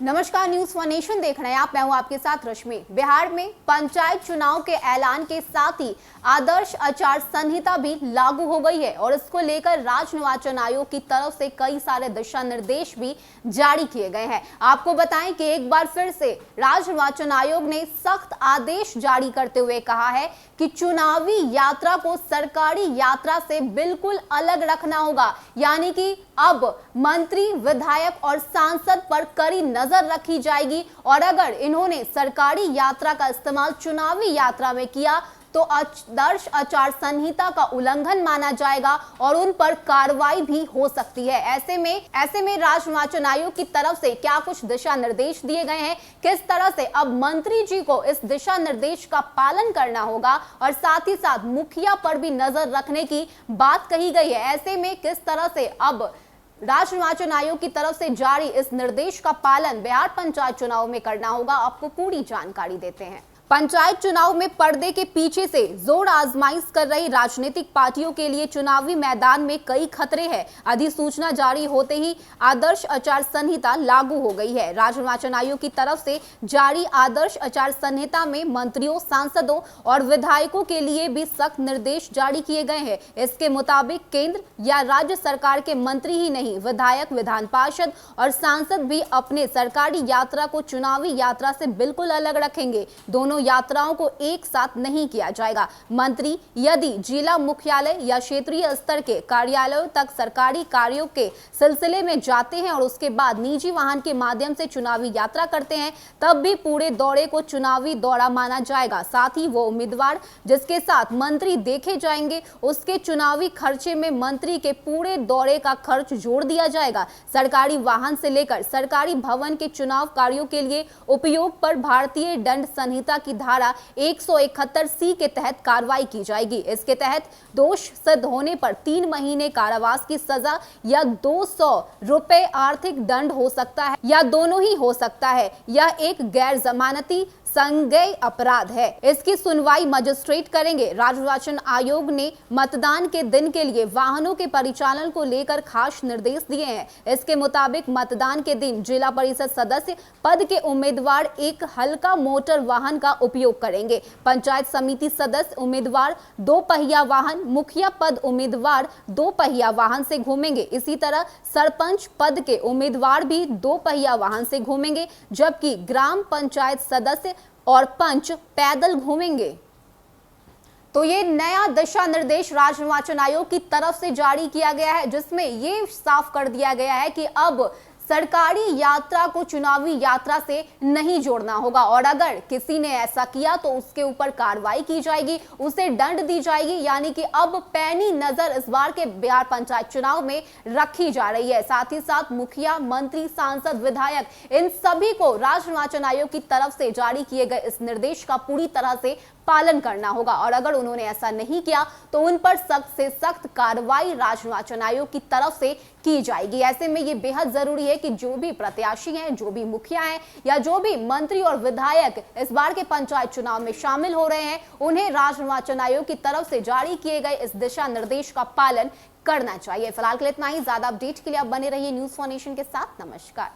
नमस्कार, news one nation देख रहे हैं आप। मैं हूं आपके साथ रश्मि। बिहार में पंचायत चुनाव के ऐलान के साथ ही आदर्श आचार संहिता भी लागू हो गई है और इसको लेकर राज्य निर्वाचन आयोग की तरफ से कई सारे दिशा निर्देश भी जारी किए गए हैं। आपको बताएं कि एक बार फिर से राज्य निर्वाचन आयोग ने सख्त आदेश जारी करते हुए कहा है कि चुनावी यात्रा को सरकारी यात्रा से बिल्कुल अलग रखना होगा, यानी कि अब मंत्री, विधायक और सांसद पर कड़ी नजर रखी जाएगी और अगर इन्होंने सरकारी यात्रा का इस्तेमाल चुनावी यात्रा में किया तो आदर्श आचार संहिता का उल्लंघन माना जाएगा और उन पर कार्रवाई भी हो सकती है। ऐसे में राज्य निर्वाचन आयोग की तरफ से क्या कुछ दिशा निर्देश दिए गए हैं, किस तरह से अब मंत्री जी को इस दिशा निर्देश का पालन करना होगा और साथ ही साथ मुखिया पर भी नजर रखने की बात कही गई है। ऐसे में किस तरह से अब राज्य निर्वाचन आयोग की तरफ से जारी इस निर्देश का पालन बिहार पंचायत चुनाव में करना होगा, आपको पूरी जानकारी देते हैं। पंचायत चुनाव में पर्दे के पीछे से जोर आजमाइश कर रही राजनीतिक पार्टियों के लिए चुनावी मैदान में कई खतरे हैं। अधिसूचना जारी होते ही आदर्श आचार संहिता लागू हो गई है। राज्य निर्वाचन आयोग की तरफ से जारी आदर्श आचार संहिता में मंत्रियों, सांसदों और विधायकों के लिए भी सख्त निर्देश जारी किए गए हैं। इसके मुताबिक केंद्र या राज्य सरकार के मंत्री ही नहीं, विधायक, विधान पार्षद और सांसद भी अपने सरकारी यात्रा को चुनावी यात्रा से बिल्कुल अलग रखेंगे। दोनों यात्राओं को एक साथ नहीं किया जाएगा। मंत्री यदि जिला मुख्यालय या क्षेत्रीय स्तर के कार्यालयों तक सरकारी कार्यों के सिलसिले में जाते हैं और उसके बाद निजी वाहन के माध्यम से चुनावी यात्रा करते हैं, तब भी पूरे दौरे को चुनावी दौरा माना जाएगा। साथ ही वो उम्मीदवार जिसके साथ मंत्री देखे जाएंगे, उसके चुनावी खर्चे में मंत्री के पूरे दौरे का खर्च जोड़ दिया जाएगा। सरकारी वाहन से लेकर सरकारी भवन के चुनाव कार्यों के लिए उपयोग पर भारतीय दंड संहिता की धारा 171C के तहत कार्रवाई की जाएगी। इसके तहत दोष सिद्ध होने पर 3 महीने कारावास की सजा या 200 रुपए आर्थिक दंड हो सकता है या दोनों ही हो सकता है। यह एक गैर जमानती संज्ञेय अपराध है। इसकी सुनवाई मजिस्ट्रेट करेंगे। राज्य निर्वाचन आयोग ने मतदान के दिन के लिए वाहनों के परिचालन को लेकर खास निर्देश दिए हैं। इसके मुताबिक मतदान के दिन जिला परिषद सदस्य पद के उम्मीदवार एक हल्का मोटर वाहन का उपयोग करेंगे। पंचायत समिति सदस्य उम्मीदवार 2 पहिया वाहन, मुखिया पद उम्मीदवार 2 पहिया वाहन से घूमेंगे। इसी तरह सरपंच पद के उम्मीदवार भी 2 पहिया वाहन से घूमेंगे, जबकि ग्राम पंचायत सदस्य और पंच पैदल घूमेंगे। तो ये नया दिशा निर्देश राज्य निर्वाचन आयोग की तरफ से जारी किया गया है, जिसमें ये साफ कर दिया गया है कि अब सरकारी यात्रा को चुनावी यात्रा से नहीं जोड़ना होगा और अगर किसी ने ऐसा किया तो उसके ऊपर कार्रवाई की जाएगी, उसे दंड दी जाएगी। यानी कि अब पैनी नजर इस बार के बिहार पंचायत चुनाव में रखी जा रही है। साथ ही साथ मुखिया, मंत्री, सांसद, विधायक, इन सभी को राज्य निर्वाचन आयोग की तरफ से जारी किए गए इस निर्देश का पूरी तरह से पालन करना होगा और अगर उन्होंने ऐसा नहीं किया तो उन पर सख्त से सख्त कार्रवाई राज्य निर्वाचन आयोग की तरफ से की जाएगी। ऐसे में ये बेहद जरूरी है कि जो भी प्रत्याशी हैं, जो भी मुखिया हैं या जो भी मंत्री और विधायक इस बार के पंचायत चुनाव में शामिल हो रहे हैं, उन्हें राज्य निर्वाचन आयोग की तरफ से जारी किए गए इस दिशा निर्देश का पालन करना चाहिए। फिलहाल के लिए इतना ही। ज्यादा अपडेट के लिए आप बने रहिए न्यूज वन नेशन के साथ। नमस्कार।